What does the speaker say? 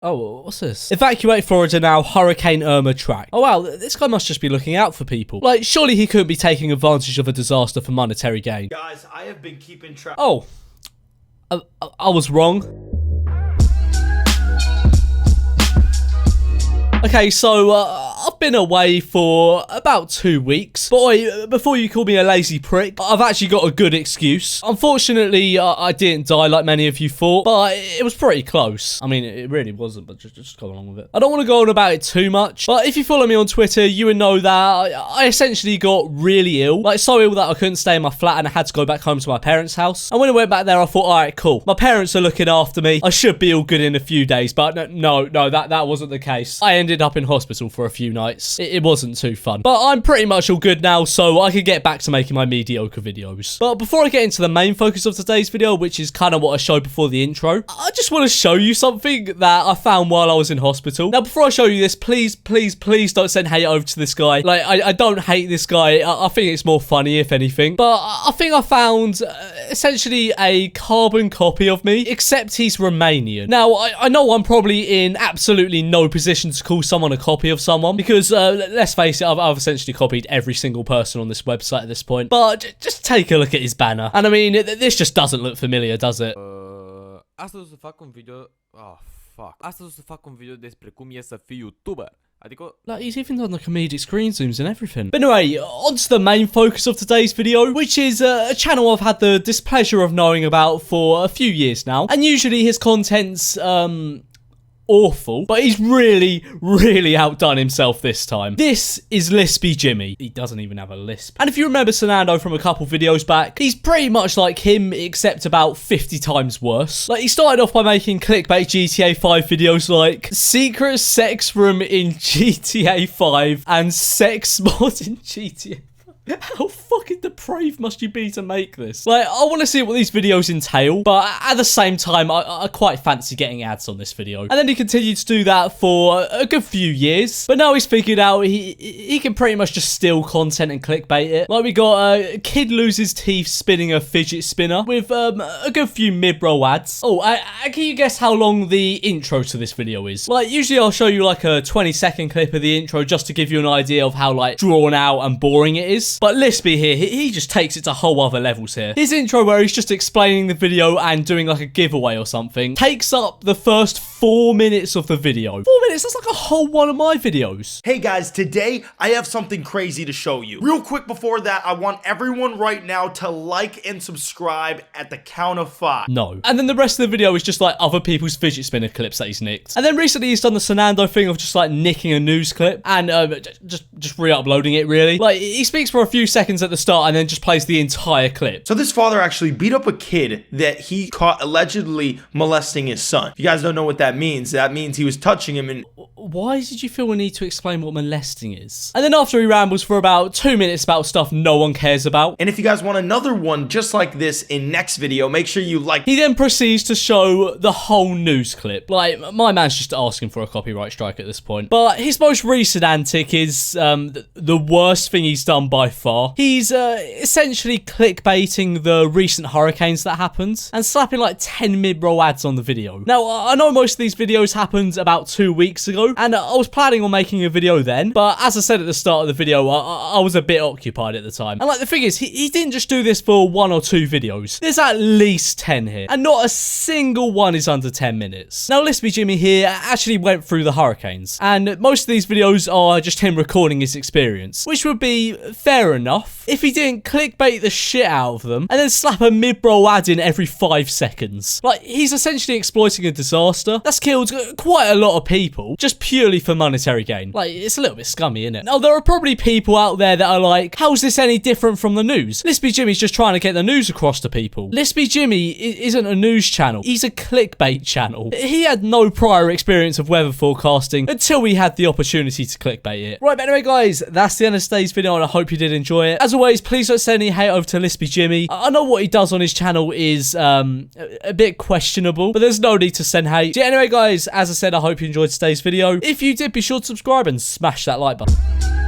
Oh, what's this? Evacuate Florida now, Hurricane Irma track. Oh wow, this guy must just be looking out for people. Like, surely he couldn't be taking advantage of a disaster for monetary gain. Guys, I have been keeping track. Oh, I was wrong. Okay, so I've been away for about 2 weeks. Boy, before you call me a lazy prick, I've actually got a good excuse. Unfortunately, I didn't die like many of you thought, but it was pretty close. I mean, it really wasn't, but just go along with it. I don't want to go on about it too much, but if you follow me on Twitter, you would know that I essentially got really ill. Like, so ill that I couldn't stay in my flat and I had to go back home to my parents' house. And when I went back there, I thought, alright, cool. My parents are looking after me. I should be all good in a few days, but no, that wasn't the case. I ended up in hospital for a few nights. It wasn't too fun. But I'm pretty much all good now, so I can get back to making my mediocre videos. But before I get into the main focus of today's video, which is kind of what I showed before the intro, I just want to show you something that I found while I was in hospital. Now, before I show you this, please don't send hate over to this guy. Like, I don't hate this guy. I think it's more funny, if anything. But I think I found essentially a carbon copy of me, except he's Romanian. Now, I know I'm probably in absolutely no position to call someone a copy of someone, because let's face it, I've essentially copied every single person on this website at this point. But just take a look at his banner, and I mean, this just doesn't look familiar, does it? Astăzi o să fac un video... Oh, fuck. Astăzi o să fac un video despre cum e să fii YouTuber. Like, he's even done the comedic screen zooms and everything. But anyway, on to the main focus of today's video, which is a channel I've had the displeasure of knowing about for a few years now. And usually his content's, awful, but he's really outdone himself this time. This is lispyjimmy. He doesn't even have a lisp. And if you remember Sanando from a couple videos back, he's pretty much like him, except about 50 times worse. Like, he started off by making clickbait GTA 5 videos like secret sex room in GTA 5 and sex mod in GTA. How fucking depraved must you be to make this? Like, I want to see what these videos entail, but at the same time, I quite fancy getting ads on this video. And then he continued to do that for a good few years, but now he's figured out he can pretty much just steal content and clickbait it. Like, we got a kid loses teeth spinning a fidget spinner with a good few mid-roll ads. Oh, can you guess how long the intro to this video is? Like, usually I'll show you like a 20-second clip of the intro just to give you an idea of how like drawn out and boring it is. But Lispy here, he just takes it to whole other levels here. His intro, where he's just explaining the video and doing like a giveaway or something, takes up the first 4 minutes of the video. 4 minutes, that's like a whole one of my videos. Hey guys, today I have something crazy to show you. Real quick before that, I want everyone right now to like and subscribe at the count of 5. No. And then the rest of the video is just like other people's fidget spinner clips that he's nicked. And then recently he's done the Sanando thing of just like nicking a news clip and just re-uploading it, really. Like, he speaks for a few seconds at the start and then just plays the entire clip. So this father actually beat up a kid that he caught allegedly molesting his son. If you guys don't know what that means he was touching him. And why did you feel a need to explain what molesting is? And then after he rambles for about 2 minutes about stuff no one cares about. And if you guys want another one just like this in next video, make sure you like. He then proceeds to show the whole news clip. Like, my man's just asking for a copyright strike at this point. But his most recent antic is the worst thing he's done by far. He's essentially clickbaiting the recent hurricanes that happened and slapping like 10 mid-roll ads on the video. Now, I know most of these videos happened about 2 weeks ago, and I was planning on making a video then, but as I said at the start of the video, I was a bit occupied at the time. And like, the thing is, he didn't just do this for 1 or 2 videos. There's at least 10 here, and not a single one is under 10 minutes. Now, lispyjimmy here actually went through the hurricanes, and most of these videos are just him recording his experience, which would be fair enough if he didn't clickbait the shit out of them and then slap a mid-roll ad in every 5 seconds. Like, he's essentially exploiting a disaster that's killed quite a lot of people just purely for monetary gain. Like, it's a little bit scummy, isn't it? Now, there are probably people out there that are like, how's this any different from the news? lispyjimmy's just trying to get the news across to people. lispyjimmy isn't a news channel. He's a clickbait channel. He had no prior experience of weather forecasting until he had the opportunity to clickbait it. Right, but anyway, guys, that's the end of today's video, and I hope you did enjoy it. As always, please don't send any hate over to lispyjimmy. I know what he does on his channel is a bit questionable, but there's no need to send hate. So anyway, guys, as I said, I hope you enjoyed today's video. If you did, be sure to subscribe and smash that like button.